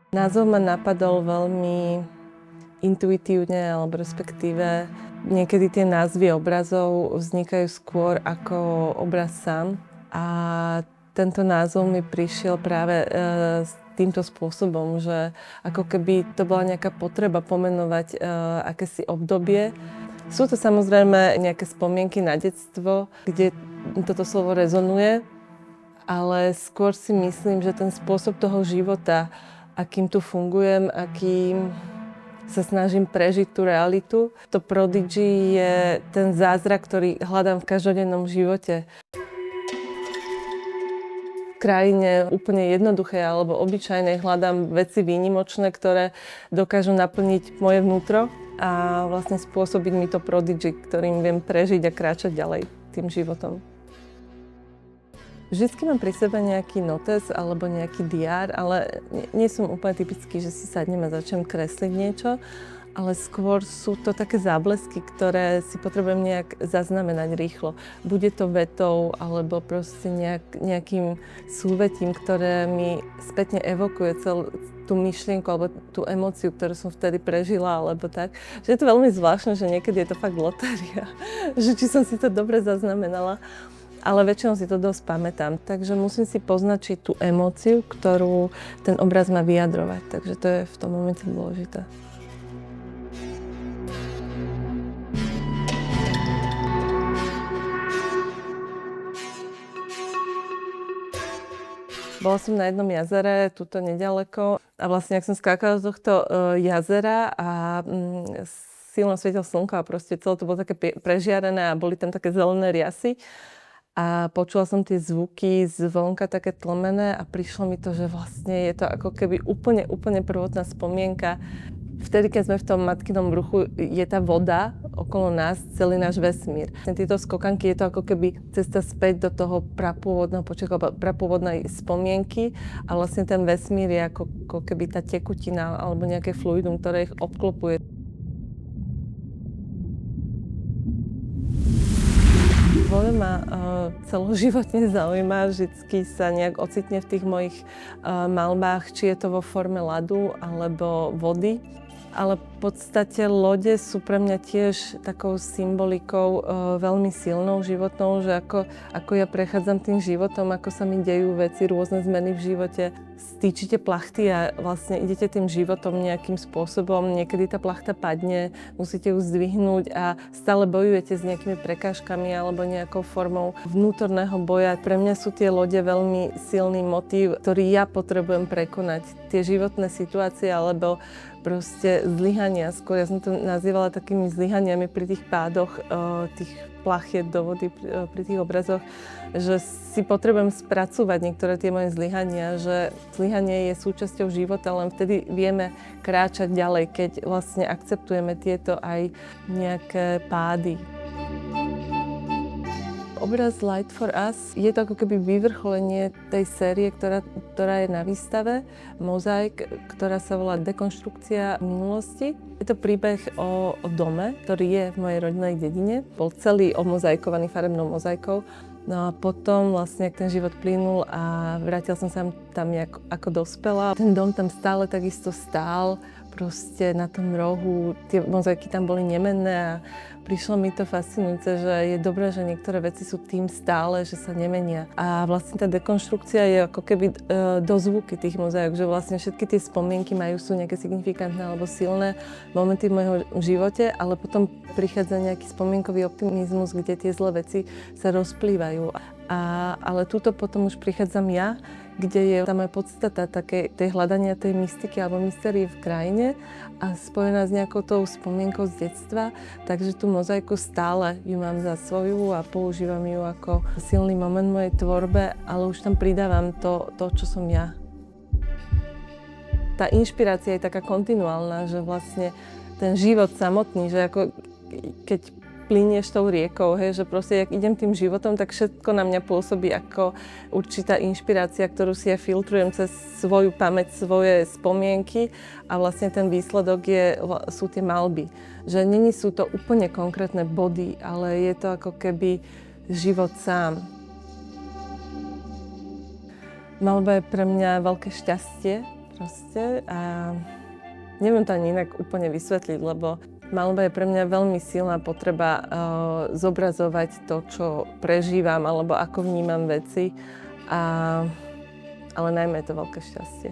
Názov ma napadol veľmi intuitívne, alebo respektíve niekedy tie názvy obrazov vznikajú skôr ako obraz sám. A tento názov mi prišiel práve s týmto spôsobom, že ako keby to bola nejaká potreba pomenovať akési obdobie. Sú to samozrejme nejaké spomienky na detstvo, kde toto slovo rezonuje, ale skôr si myslím, že ten spôsob toho života, akým tu fungujem, akým sa snažím prežiť tú realitu. To prodigy je ten zázrak, ktorý hľadám v každodennom živote. V krajine úplne jednoduché alebo obyčajnej hľadám veci výnimočné, ktoré dokážu naplniť moje vnútro a vlastne spôsobiť mi to prodigy, ktorým viem prežiť a kráčať ďalej tým životom. Vždycky mám pri sebe nejaký notes alebo nejaký diár, ale nie som úplne typický, že si sadnem a začnem kresliť niečo, ale skôr sú to také záblesky, ktoré si potrebujem nejak zaznamenať rýchlo. Bude to vetou alebo proste nejakým súvetím, ktoré mi spätne evokuje celú tú myšlienku alebo tú emóciu, ktorú som vtedy prežila alebo tak. Že je to veľmi zvláštne, že niekedy je to fakt lotéria, že či som si to dobre zaznamenala. Ale väčšinou si to dosť pamätám, takže musím si poznačiť tú emóciu, ktorú ten obraz má vyjadrovať. Takže to je v tom momente dôležité. Bola som na jednom jazere, tuto nedaleko, a vlastne ak som skákala z tohto jazera a silno svietil slnko a proste celé to bolo také prežiarené a boli tam také zelené riasy. A počula som tie zvuky zvonka také tlmené a prišlo mi to, že vlastne je to ako keby úplne prvotná spomienka. Vtedy, keď sme v tom matkinom bruchu, je tá voda okolo nás, celý náš vesmír. Tieto skokanky je to ako keby cesta späť do toho prapôvodného počatia, prapôvodnej spomienky a vlastne ten vesmír je ako keby tá tekutina alebo nejaké fluidum, ktoré ich obklopuje. Voda ma celoživotne zaujíma, vždycky sa nejak ocitne v tých mojich malbách, či je to vo forme ľadu alebo vody. Ale v podstate lode sú pre mňa tiež takou symbolikou veľmi silnou životnou, že ako ja prechádzam tým životom, ako sa mi dejú veci, rôzne zmeny v živote. Stýčite plachty a vlastne idete tým životom nejakým spôsobom. Niekedy tá plachta padne, musíte ju zdvihnúť a stále bojujete s nejakými prekážkami alebo nejakou formou vnútorného boja. Pre mňa sú tie lode veľmi silný motív, ktorý ja potrebujem prekonať. Tie životné situácie alebo proste zlyhania. Skôr ja som to nazývala takými zlyhaniami pri tých pádoch tých plachiet do vody pri tých obrazoch, že si potrebujem spracovať niektoré tie moje zlyhania, že zlyhanie je súčasťou života, len vtedy vieme kráčať ďalej, keď vlastne akceptujeme tieto aj nejaké pády. Obraz Light for Us je to ako keby vyvrcholenie tej série, ktorá je na výstave, Mozaik, ktorá sa volá Dekonštrukcia minulosti. Je to príbeh o dome, ktorý je v mojej rodinnej dedine. Bol celý omozaikovaný farebnou mozaikou. No a potom vlastne, ak ten život plynul a vrátil som sa tam ako dospelá. Ten dom tam stále takisto stál, proste na tom rohu, tie mozaiky tam boli nemenné a prišlo mi to fascinujúce, že je dobré, že niektoré veci sú tým stále, že sa nemenia. A vlastne tá dekonštrukcia je ako keby dozvuky tých mozaik, že vlastne všetky tie spomienky sú nejaké signifikantné alebo silné momenty v mojom živote, ale potom prichádza nejaký spomienkový optimizmus, kde tie zlé veci sa rozplývajú. Ale tuto potom už prichádzam ja, kde je tá moja podstata tej hľadania tej mystiky alebo mystérie v krajine a spojená s nejakou tou spomienkou z detstva. Takže tú mozaiku stále ju mám za svoju a používam ju ako silný moment v mojej tvorbe, ale už tam pridávam to, čo som ja. Tá inšpirácia je taká kontinuálna, že vlastne ten život samotný, že ako keď plynieš tou riekou, hej, že proste, jak idem tým životom, tak všetko na mňa pôsobí ako určitá inšpirácia, ktorú si ja filtrujem cez svoju pamäť, svoje spomienky a vlastne ten výsledok sú tie maľby. Že není sú to úplne konkrétne body, ale je to ako keby život sám. Maľba je pre mňa veľké šťastie proste a neviem to ani inak úplne vysvetliť, lebo maľba je pre mňa veľmi silná potreba zobrazovať to, čo prežívam alebo ako vnímam veci, ale najmä je to veľké šťastie.